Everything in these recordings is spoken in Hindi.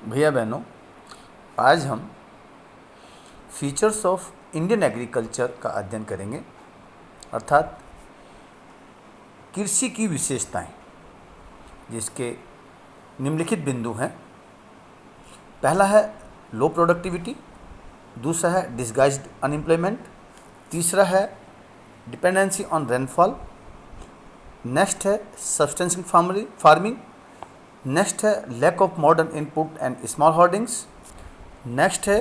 भैया बहनों, आज हम फीचर्स ऑफ इंडियन एग्रीकल्चर का अध्ययन करेंगे, अर्थात कृषि की विशेषताएं, जिसके निम्नलिखित बिंदु हैं। पहला है लो प्रोडक्टिविटी, दूसरा है डिसगाइज्ड अनएम्प्लॉयमेंट, तीसरा है डिपेंडेंसी ऑन रेनफॉल, नेक्स्ट है सब्सटेंशियल फार्मिंग, नेक्स्ट है lack of modern input and small holdings, next है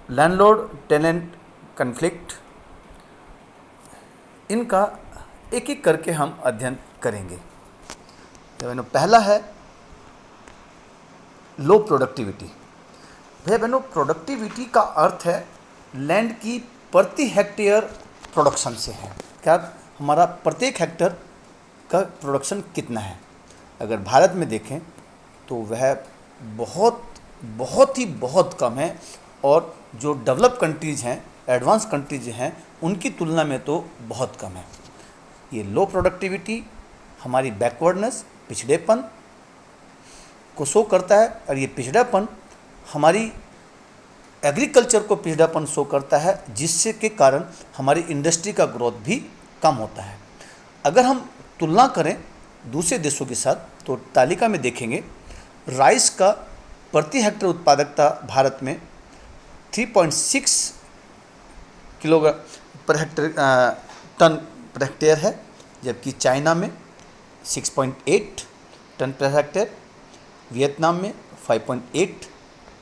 लैंडलॉर्ड टेनेंट कन्फ्लिक्ट। इनका एक एक करके हम अध्ययन करेंगे। तो पहला है लो प्रोडक्टिविटी। भैया बहनों, प्रोडक्टिविटी का अर्थ है लैंड की प्रति हेक्टेयर प्रोडक्शन से है। क्या हमारा प्रत्येक हेक्टर का प्रोडक्शन कितना है। अगर भारत में देखें तो वह बहुत कम है, और जो डेवलप कंट्रीज़ हैं, एडवांस कंट्रीज हैं, उनकी तुलना में तो बहुत कम है। ये लो प्रोडक्टिविटी हमारी बैकवर्डनेस, पिछड़ेपन को शो करता है, और ये पिछड़ापन हमारी एग्रीकल्चर को पिछड़ापन शो करता है, जिससे के कारण हमारी इंडस्ट्री का ग्रोथ भी कम होता है। अगर हम तुलना करें दूसरे देशों के साथ तो तालिका में देखेंगे राइस का प्रति हेक्टर उत्पादकता भारत में 3.6 kilogram per hectare ton per hectare है, जबकि चाइना में 6.8 टन पर हेक्टेयर, वियतनाम में 5.8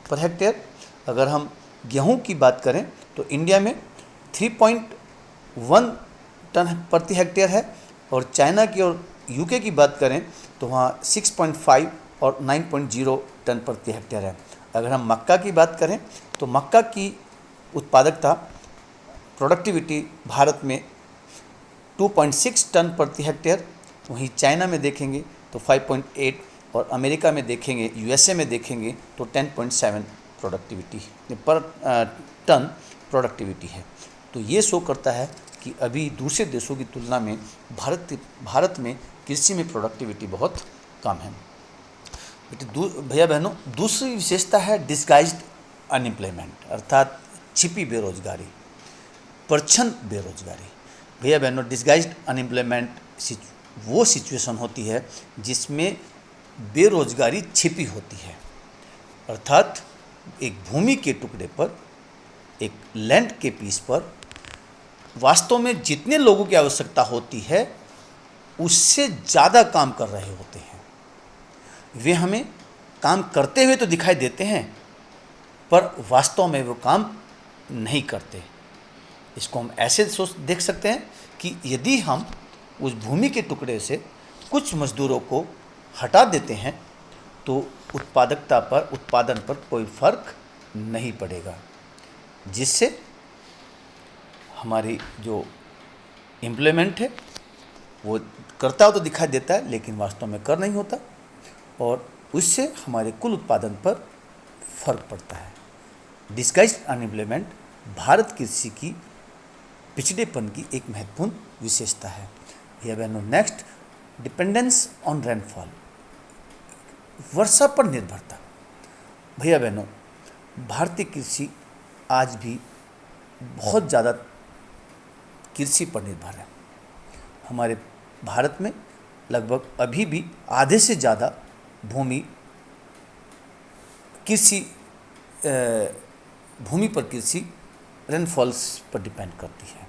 पर हेक्टेयर। अगर हम गेहूं की बात करें तो इंडिया में 3.1 टन प्रति हेक्टेयर है, और चाइना की और यूके की बात करें तो वहाँ 6.5 और 9.0 टन प्रति हेक्टेयर है। अगर हम मक्का की बात करें तो मक्का की उत्पादकता प्रोडक्टिविटी भारत में 2.6 टन प्रति हेक्टेयर, वहीं चाइना में देखेंगे तो 5.8, और अमेरिका में देखेंगे, यूएसए में देखेंगे तो 10.7 प्रोडक्टिविटी पर टन प्रोडक्टिविटी है। तो ये शो करता है कि अभी दूसरे देशों की तुलना में भारत में कृषि में प्रोडक्टिविटी बहुत कम है। भैया बहनों, दूसरी विशेषता है डिस्गाइज्ड अनएम्प्लॉयमेंट, अर्थात छिपी बेरोजगारी, परछन बेरोजगारी। भैया बहनों, डिस्गाइज्ड अनएम्प्लॉयमेंट वो सिचुएशन होती है जिसमें बेरोजगारी छिपी होती है, अर्थात एक भूमि के टुकड़े पर, एक लैंड के पीस पर वास्तव में जितने लोगों की आवश्यकता होती है उससे ज़्यादा काम कर रहे होते हैं। वे हमें काम करते हुए तो दिखाई देते हैं, पर वास्तव में वो काम नहीं करते। इसको हम ऐसे देख सकते हैं कि यदि हम उस भूमि के टुकड़े से कुछ मजदूरों को हटा देते हैं तो उत्पादन पर कोई फर्क नहीं पड़ेगा, जिससे हमारी जो एम्प्लॉयमेंट है वो करता हो तो दिखाई देता है, लेकिन वास्तव में कर नहीं होता, और उससे हमारे कुल उत्पादन पर फर्क पड़ता है। डिस्गाइज्ड अनएम्प्लॉयमेंट भारत कृषि की पिछड़ेपन की एक महत्वपूर्ण विशेषता है। भैया बहनों, नेक्स्ट डिपेंडेंस ऑन रेनफॉल, वर्षा पर निर्भरता। भैया बहनों, भारतीय कृषि आज भी बहुत ज़्यादा कृषि पर निर्भर है। हमारे भारत में लगभग अभी भी आधे से ज़्यादा भूमि पर कृषि रेनफॉल्स पर डिपेंड करती है।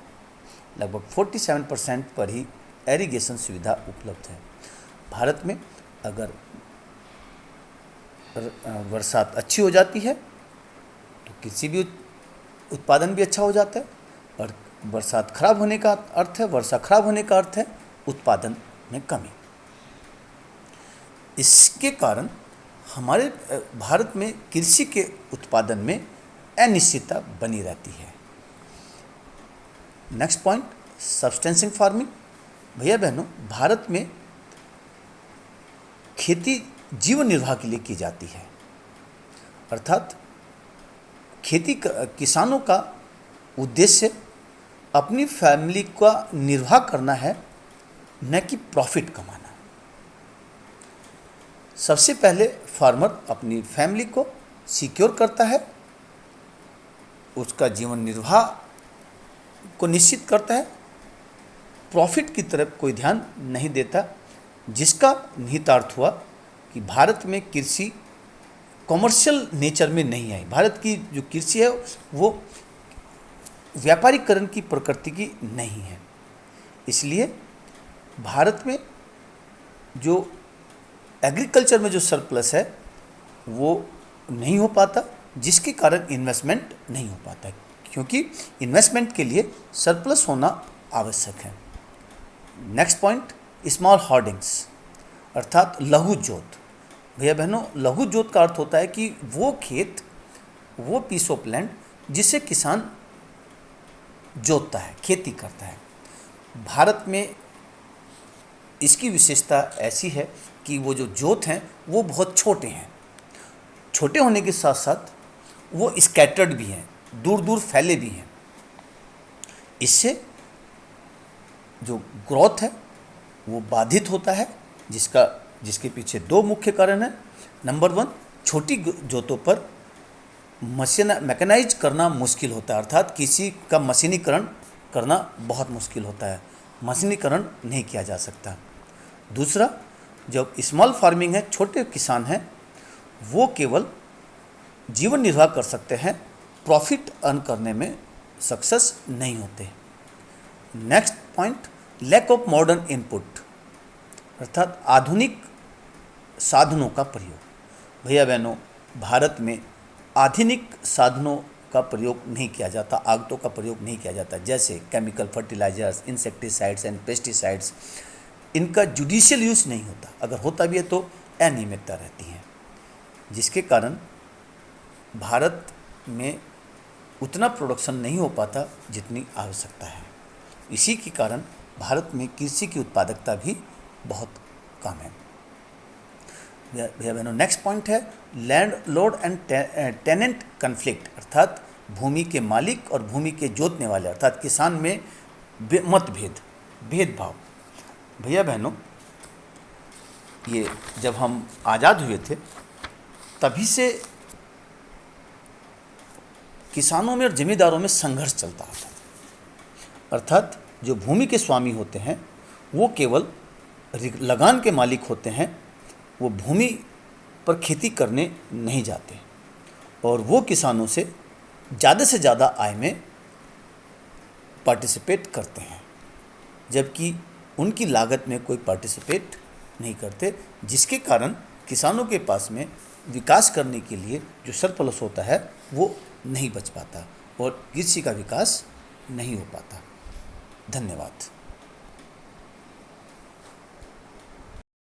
लगभग 47% पर ही एरीगेशन सुविधा उपलब्ध है। भारत में अगर बरसात अच्छी हो जाती है तो कृषि भी उत्पादन भी अच्छा हो जाता है, और बरसात खराब होने का अर्थ है, वर्षा खराब होने का अर्थ है उत्पादन में कमी। इसके कारण हमारे भारत में कृषि के उत्पादन में अनिश्चितता बनी रहती है। Next point, substantial farming. भैया बहनों, भारत में खेती जीवन निर्वाह के लिए की जाती है, अर्थात किसानों का उद्देश्य अपनी फैमिली का निर्वाह करना है, न कि प्रॉफिट कमाना। सबसे पहले फार्मर अपनी फैमिली को सिक्योर करता है, उसका जीवन निर्वाह को निश्चित करता है, प्रॉफिट की तरफ कोई ध्यान नहीं देता, जिसका निहितार्थ हुआ कि भारत में कृषि कॉमर्शियल नेचर में नहीं आई। भारत की जो कृषि है वो व्यापारीकरण की प्रकृति की नहीं है। इसलिए भारत में जो एग्रीकल्चर में जो सरप्लस है वो नहीं हो पाता, जिसके कारण इन्वेस्टमेंट नहीं हो पाता, क्योंकि इन्वेस्टमेंट के लिए सरप्लस होना आवश्यक है। नेक्स्ट पॉइंट, स्मॉल होर्डिंग्स अर्थात लघु जोत। भैया बहनों, लघु जोत का अर्थ होता है कि वो खेत, वो पीस ऑफ लैंड जिसे किसान जोतता है, खेती करता है। भारत में इसकी विशेषता ऐसी है कि वो जो जोत हैं वो बहुत छोटे हैं। छोटे होने के साथ साथ वो स्कैटर्ड भी हैं, दूर दूर फैले भी हैं। इससे जो ग्रोथ है वो बाधित होता है, जिसके पीछे दो मुख्य कारण हैं। नंबर 1, छोटी जोतों पर मैकेनाइज करना मुश्किल होता है, अर्थात किसी का मशीनीकरण करना बहुत मुश्किल होता है, मशीनीकरण नहीं किया जा सकता। दूसरा, जब स्मॉल फार्मिंग है, छोटे किसान हैं, वो केवल जीवन निर्वाह कर सकते हैं, प्रॉफिट अर्न करने में सक्सेस नहीं होते। Next point, lack of modern input अर्थात आधुनिक साधनों का प्रयोग। भैया बहनों, भारत में आधुनिक साधनों का प्रयोग नहीं किया जाता, आगतों का प्रयोग नहीं किया जाता, जैसे chemical fertilisers, insecticides and pesticides. इनका जुडिशियल यूज़ नहीं होता, अगर होता भी है तो अनियमितता रहती है, जिसके कारण भारत में उतना प्रोडक्शन नहीं हो पाता जितनी आवश्यकता है। इसी के कारण भारत में कृषि की उत्पादकता भी बहुत कम है। भैया बहनों, नेक्स्ट पॉइंट है landlord and tenant conflict अर्थात भूमि के मालिक और भूमि के जोतने वाले अर्थात किसान में मतभेद, भेदभाव। भैया बहनों, ये जब हम आज़ाद हुए थे तभी से किसानों में और जमींदारों में संघर्ष चलता आता था। अर्थात जो भूमि के स्वामी होते हैं वो केवल लगान के मालिक होते हैं, वो भूमि पर खेती करने नहीं जाते और वो किसानों से ज़्यादा आय में पार्टिसिपेट करते हैं, जबकि उनकी लागत में कोई पार्टिसिपेट नहीं करते, जिसके कारण किसानों के पास में विकास करने के लिए जो सरप्लस होता है वो नहीं बच पाता और कृषि का विकास नहीं हो पाता। धन्यवाद।